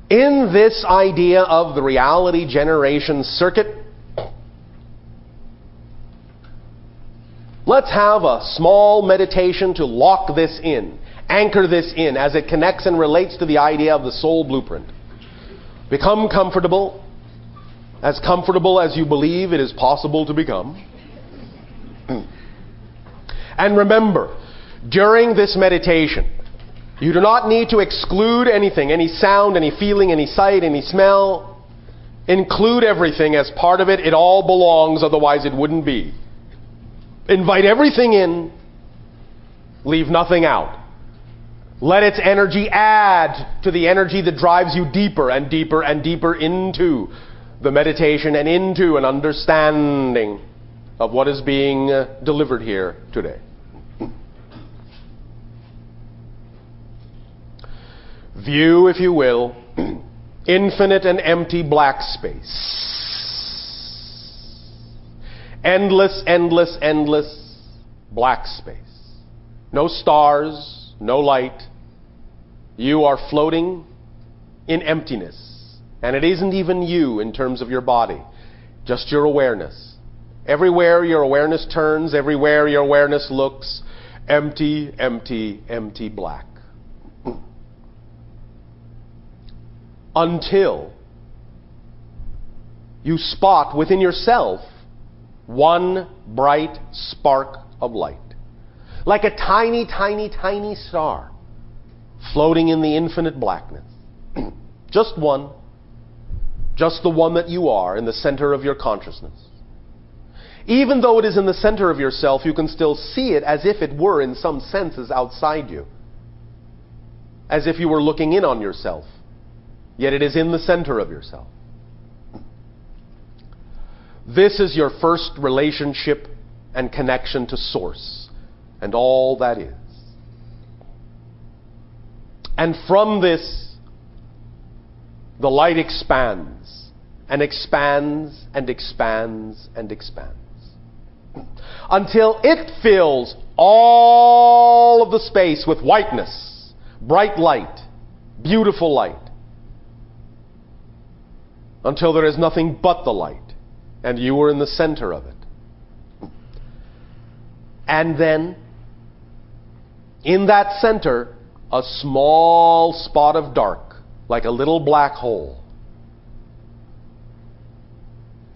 In this idea of the reality generation circuit, let's have a small meditation to lock this in, anchor this in as it connects and relates to the idea of the soul blueprint. Become comfortable as you believe it is possible to become. And remember, during this meditation, you do not need to exclude anything, any sound, any feeling, any sight, any smell. Include everything as part of it. It all belongs, otherwise it wouldn't be. Invite everything in, leave nothing out. Let its energy add to the energy that drives you deeper and deeper and deeper into the meditation and into an understanding of what is being delivered here today. View, if you will, infinite and empty black space. Endless, endless, endless black space. No stars, no light. You are floating in emptiness. And it isn't even you in terms of your body, just your awareness. Everywhere your awareness turns, everywhere your awareness looks, empty, empty, empty black. Until you spot within yourself one bright spark of light. Like a tiny, tiny, tiny star floating in the infinite blackness. Just one. Just the one that you are in the center of your consciousness. Even though it is in the center of yourself, you can still see it as if it were in some senses outside you. As if you were looking in on yourself. Yet it is in the center of yourself. This is your first relationship and connection to Source and all that is. And from this, the light expands and expands and expands and expands until it fills all of the space with whiteness, bright light, beautiful light. Until there is nothing but the light, and you are in the center of it. And then, in that center, a small spot of dark, like a little black hole.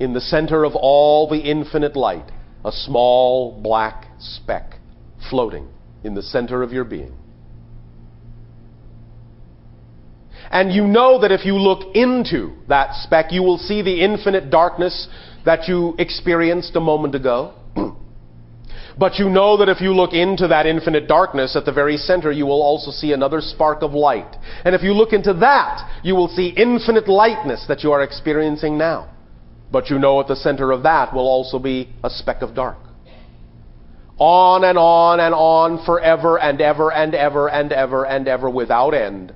In the center of all the infinite light, a small black speck floating in the center of your being. And you know that if you look into that speck, you will see the infinite darkness that you experienced a moment ago. But you know that if you look into that infinite darkness at the very center, you will also see another spark of light. And if you look into that, you will see infinite lightness that you are experiencing now. But you know at the center of that will also be a speck of dark. On and on and on forever and ever and ever and ever and ever without end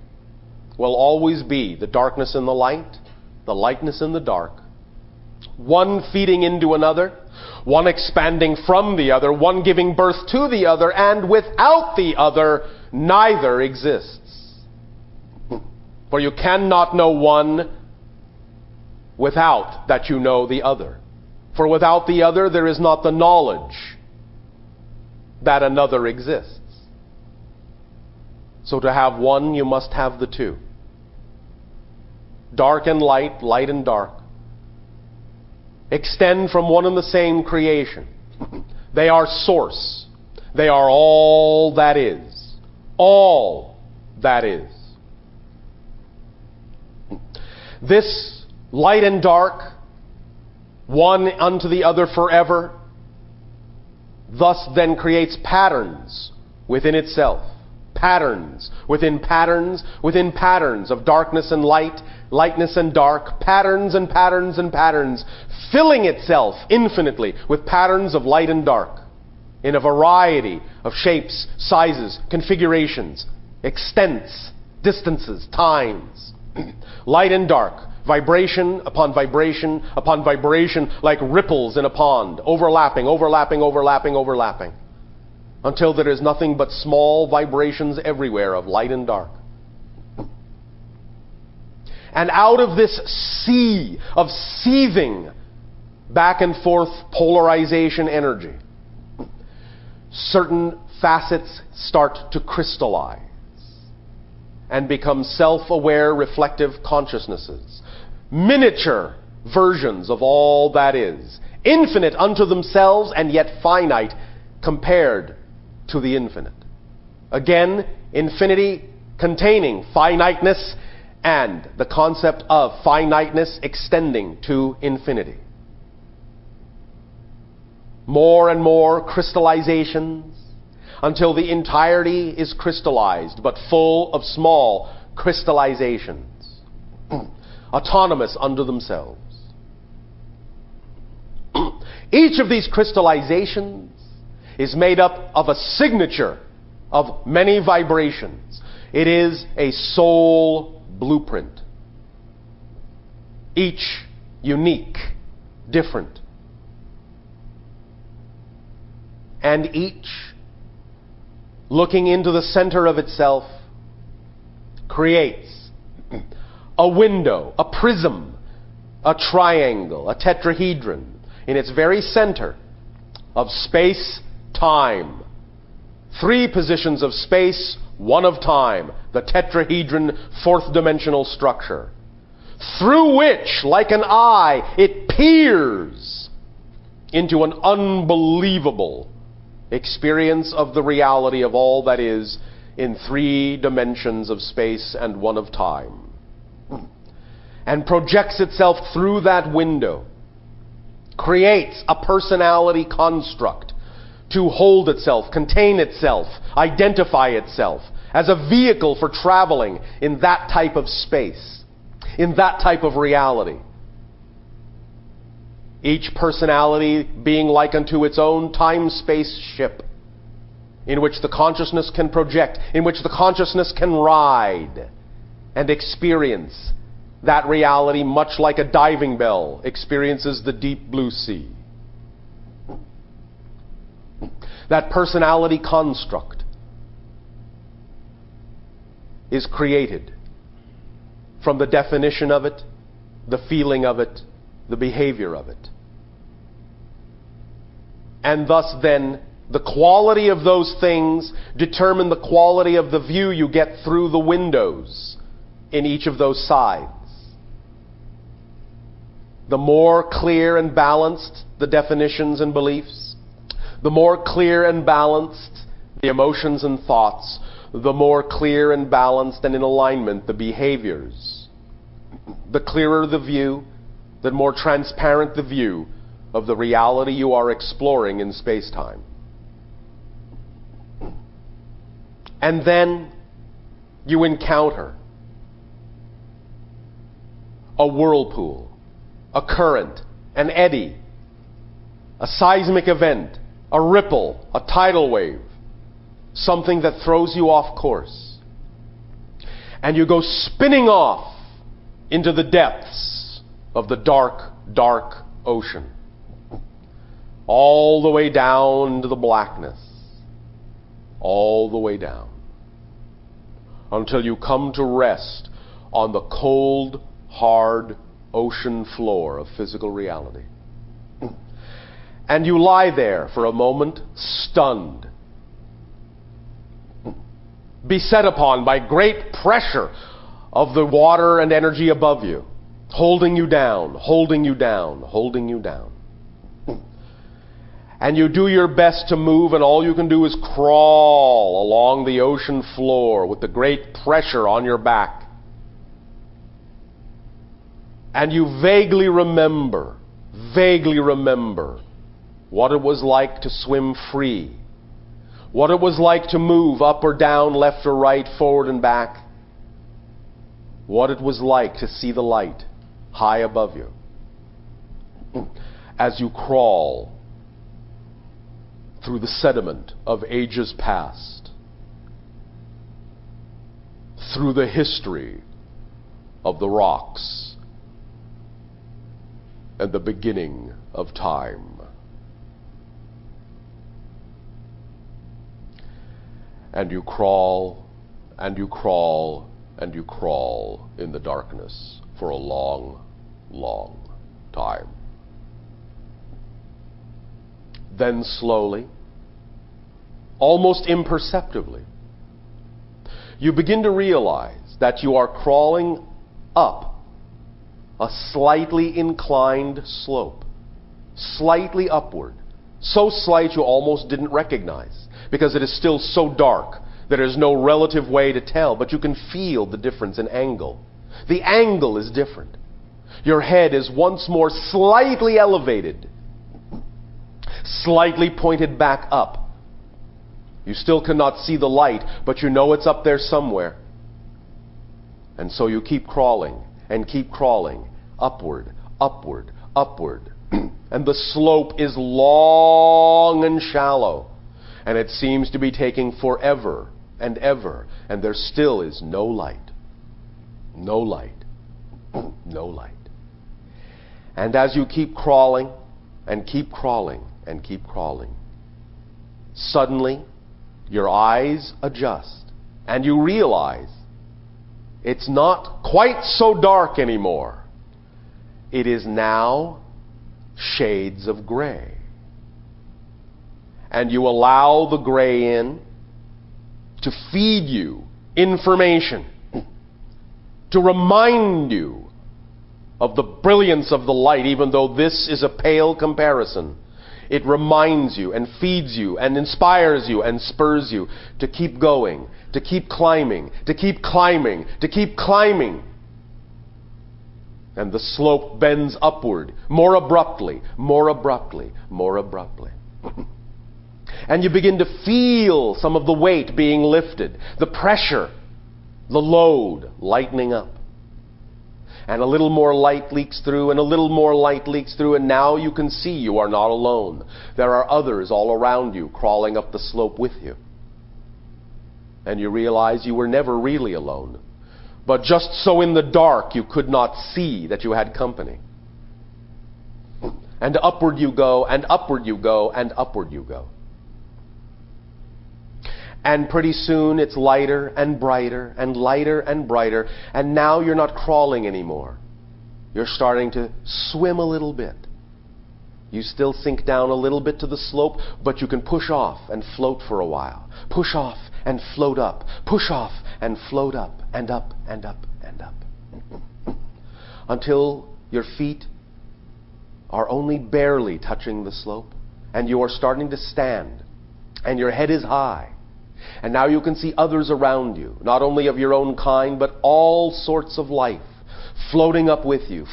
will always be the darkness and the light, the lightness and the dark. One feeding into another, one expanding from the other, one giving birth to the other, and without the other, neither exists. For you cannot know one without that you know the other. For without the other, there is not the knowledge that another exists. So to have one, you must have the two. Dark and light, light and dark, extend from one and the same creation. They are Source. They are all that is. All that is. This light and dark, one unto the other forever, thus then creates patterns within itself. Patterns within patterns within patterns of darkness and light, lightness and dark, patterns and patterns and patterns, filling itself infinitely with patterns of light and dark in a variety of shapes, sizes, configurations, extents, distances, times. Light and dark, vibration upon vibration upon vibration, like ripples in a pond, overlapping, overlapping, overlapping, overlapping, until there is nothing but small vibrations everywhere of light and dark. And out of this sea of seething back and forth polarization energy, certain facets start to crystallize and become self-aware, reflective consciousnesses, miniature versions of all that is, infinite unto themselves and yet finite compared to the infinite. Again, infinity containing finiteness and the concept of finiteness extending to infinity. More and more crystallizations until the entirety is crystallized, but full of small crystallizations, autonomous unto themselves. Each of these crystallizations is made up of a signature of many vibrations. It is a soul blueprint. Each unique, different. And each, looking into the center of itself, creates a window, a prism, a triangle, a tetrahedron in its very center of space-time. 3 positions of space, 1 of time, the tetrahedron, 4th dimensional structure, through which, like an eye, it peers into an unbelievable experience of the reality of all that is in 3 dimensions of space and 1 of time, and projects itself through that window, creates a personality construct to hold itself, contain itself, identify itself as a vehicle for traveling in that type of space, in that type of reality. Each personality being like unto its own time-space ship, in which the consciousness can project, in which the consciousness can ride and experience that reality, much like a diving bell experiences the deep blue sea. That personality construct is created from the definition of it, the feeling of it, the behavior of it. And thus then, the quality of those things determine the quality of the view you get through the windows in each of those sides. The more clear and balanced the definitions and beliefs, the more clear and balanced the emotions and thoughts, the more clear and balanced and in alignment the behaviors. The clearer the view, the more transparent the view of the reality you are exploring in space-time. And then you encounter a whirlpool, a current, an eddy, a seismic event, a ripple, a tidal wave, something that throws you off course. And you go spinning off into the depths of the dark, dark ocean, all the way down to the blackness, all the way down, until you come to rest on the cold, hard ocean floor of physical reality. And you lie there for a moment, stunned, beset upon by great pressure of the water and energy above you, holding you down, holding you down, holding you down. And you do your best to move, and all you can do is crawl along the ocean floor with the great pressure on your back. And you vaguely remember what it was like to swim free, what it was like to move up or down, left or right, forward and back, what it was like to see the light high above you as you crawl through the sediment of ages past, through the history of the rocks and the beginning of time. And you crawl, and you crawl, and you crawl in the darkness for a long, long time. Then slowly, almost imperceptibly, you begin to realize that you are crawling up a slightly inclined slope, slightly upward, so slight you almost didn't recognize, because it is still so dark that there is no relative way to tell, but you can feel the difference in angle. The angle is different. Your head is once more slightly elevated, slightly pointed back up. You still cannot see the light, but you know it's up there somewhere. And so you keep crawling and keep crawling, upward, upward, upward. And the slope is long and shallow, and it seems to be taking forever and ever, and there still is no light. No light. No light. And as you keep crawling and keep crawling and keep crawling, suddenly your eyes adjust and you realize it's not quite so dark anymore. It is now shades of gray. And you allow the gray in to feed you information, to remind you of the brilliance of the light, even though this is a pale comparison. It reminds you and feeds you and inspires you and spurs you to keep going, to keep climbing, to keep climbing, to keep climbing. And the slope bends upward, more abruptly, more abruptly, more abruptly. And you begin to feel some of the weight being lifted, the pressure, the load lightening up. And a little more light leaks through, and a little more light leaks through, and now you can see you are not alone. There are others all around you crawling up the slope with you. And you realize you were never really alone. But just so in the dark you could not see that you had company. And upward you go, and upward you go, and upward you go. And pretty soon it's lighter and brighter and lighter and brighter. And now you're not crawling anymore. You're starting to swim a little bit. You still sink down a little bit to the slope, but you can push off and float for a while. Push off and float up. Push off and float up and up and up and up. Until your feet are only barely touching the slope. And you are starting to stand. And your head is high. And now you can see others around you, not only of your own kind, but all sorts of life, floating up with you,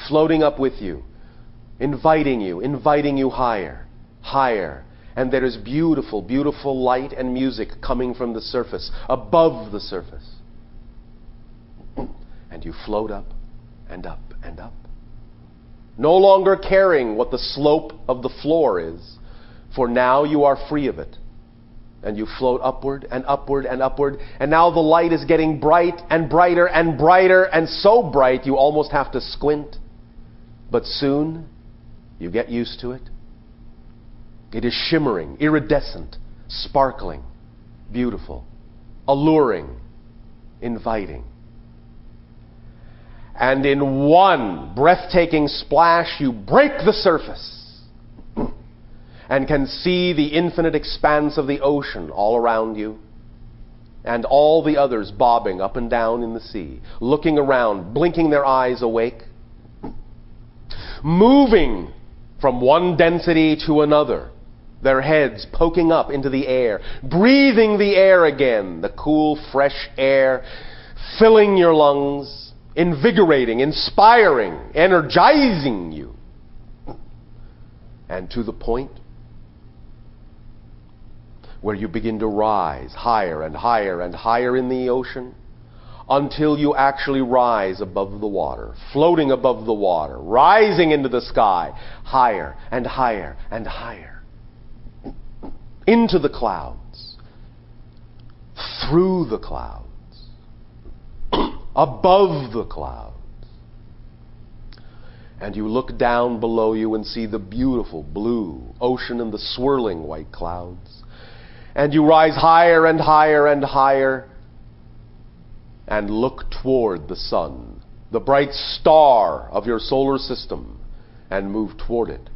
inviting you higher, higher. And there is beautiful, beautiful light and music coming from the surface, above the surface. And you float up and up and up, no longer caring what the slope of the floor is, for now you are free of it. And you float upward and upward and upward. And now the light is getting bright and brighter and brighter, and so bright you almost have to squint. But soon you get used to it. It is shimmering, iridescent, sparkling, beautiful, alluring, inviting. And in one breathtaking splash you break the surface and can see the infinite expanse of the ocean all around you, and all the others bobbing up and down in the sea, looking around, blinking their eyes awake, moving from one density to another, their heads poking up into the air, breathing the air again, the cool, fresh air, filling your lungs, invigorating, inspiring, energizing you. And to the point where you begin to rise higher and higher and higher in the ocean until you actually rise above the water, floating above the water, rising into the sky, higher and higher and higher, into the clouds, through the clouds, above the clouds. And you look down below you and see the beautiful blue ocean and the swirling white clouds. And you rise higher and higher and higher and look toward the sun, the bright star of your solar system, and move toward it.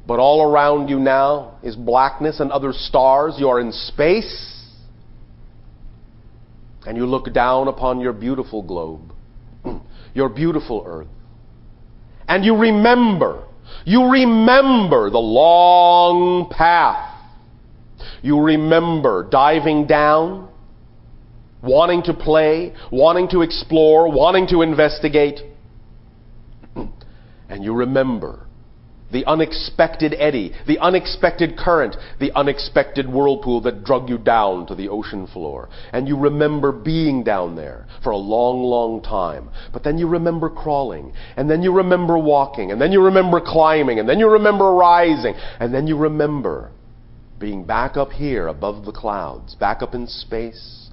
But all around you now is blackness and other stars. You are in space, and you look down upon your beautiful globe, your beautiful earth, and you remember the long path. You remember diving down, wanting to play, wanting to explore, wanting to investigate. And you remember the unexpected eddy, the unexpected current, the unexpected whirlpool that drug you down to the ocean floor. And you remember being down there for a long, long time. But then you remember crawling, and then you remember walking, and then you remember climbing, and then you remember rising, and then you remember being back up here above the clouds, back up in space,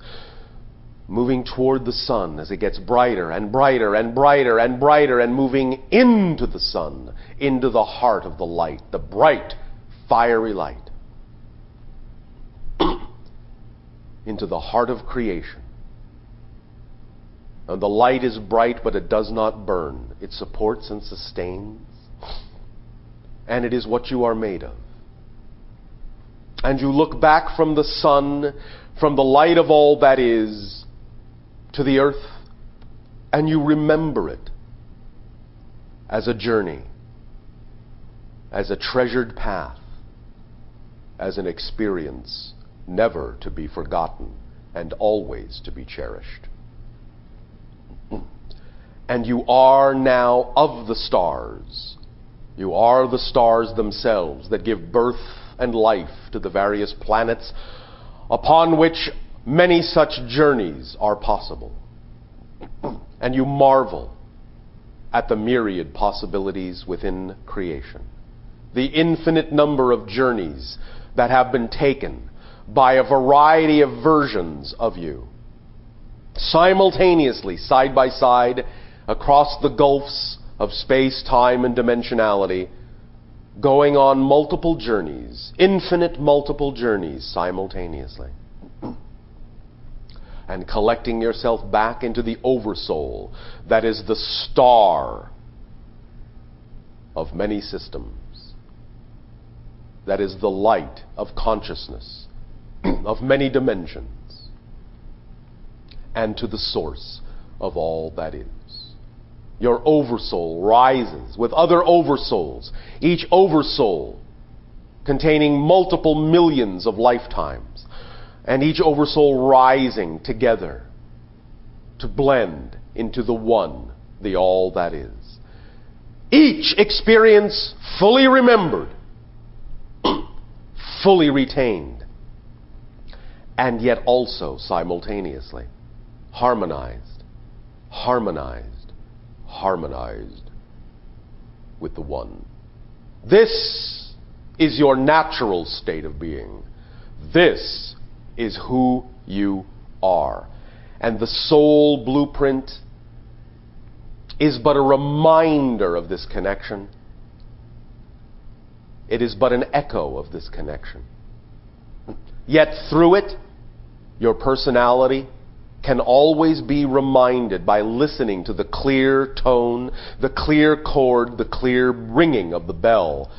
moving toward the sun as it gets brighter and brighter and brighter and brighter, and moving into the sun, into the heart of the light, the bright, fiery light, into the heart of creation. And the light is bright, but it does not burn. It supports and sustains, and it is what you are made of. And you look back from the sun, from the light of all that is, to the earth, and you remember it as a journey, as a treasured path, as an experience never to be forgotten and always to be cherished. And you are now of the stars. You are the stars themselves that give birth and life to the various planets upon which many such journeys are possible. And you marvel at the myriad possibilities within creation. The infinite number of journeys that have been taken by a variety of versions of you, simultaneously, side by side, across the gulfs of space, time, and dimensionality, going on multiple journeys, infinite multiple journeys simultaneously. And collecting yourself back into the oversoul that is the star of many systems, that is the light of consciousness of many dimensions, and to the source of all that is. Your oversoul rises with other oversouls, each oversoul containing multiple millions of lifetimes, and each oversoul rising together to blend into the one, the all that is. Each experience fully remembered, fully retained, and yet also simultaneously harmonized, harmonized, harmonized with the one. This is your natural state of being. This is who you are. And the soul blueprint is but a reminder of this connection. It is but an echo of this connection. Yet through it, your personality can always be reminded by listening to the clear tone, the clear chord, the clear ringing of the bell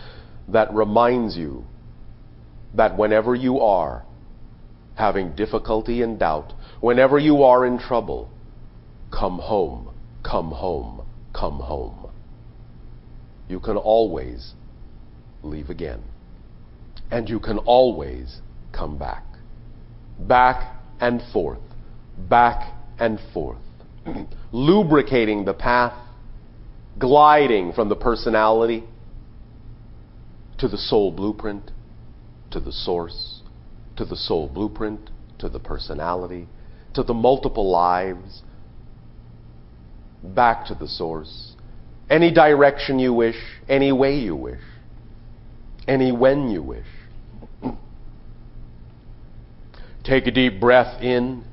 that reminds you that whenever you are having difficulty and doubt, whenever you are in trouble, come home, come home, come home. You can always leave again. And you can always come back. Back and forth. Back and forth. Lubricating the path, gliding from the personality to the soul blueprint, to the source, to the soul blueprint, to the personality, to the multiple lives, back to the source. Any direction you wish, any way you wish, any when you wish. Take a deep breath in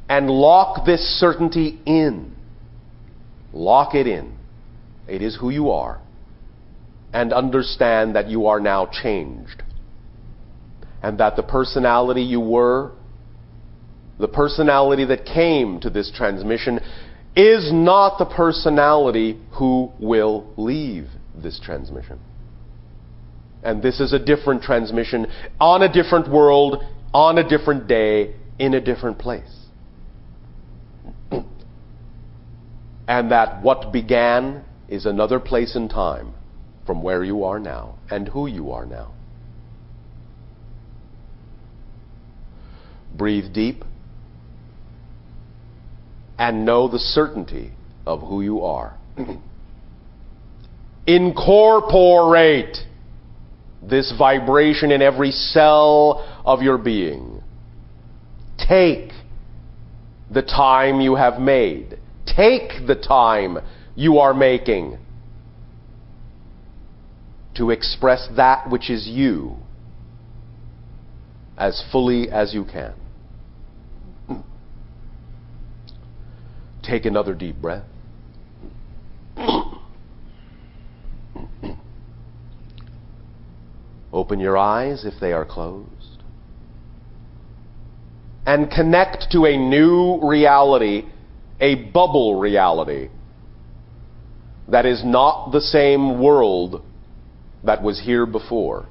and lock this certainty in. Lock it in. It is who you are. And understand that you are now changed. And that the personality you were, the personality that came to this transmission, is not the personality who will leave this transmission. And this is a different transmission, on a different world, on a different day, in a different place. And that what began is another place and time from where you are now and who you are now. Breathe deep and know the certainty of who you are. Incorporate this vibration in every cell of your being. Take the time you have made. Take the time you are making to express that which is you as fully as you can. Take another deep breath. Open your eyes if they are closed. And connect to a new reality, a bubble reality, that is not the same world that was here before.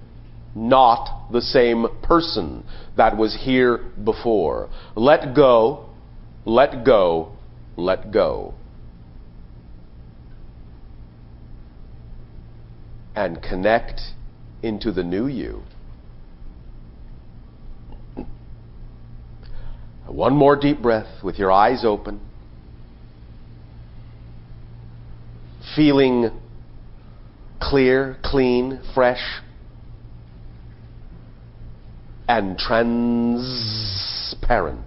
Not the same person that was here before. Let go, let go, let go. And connect into the new you. One more deep breath with your eyes open. Feeling clear, clean, fresh, and transparent.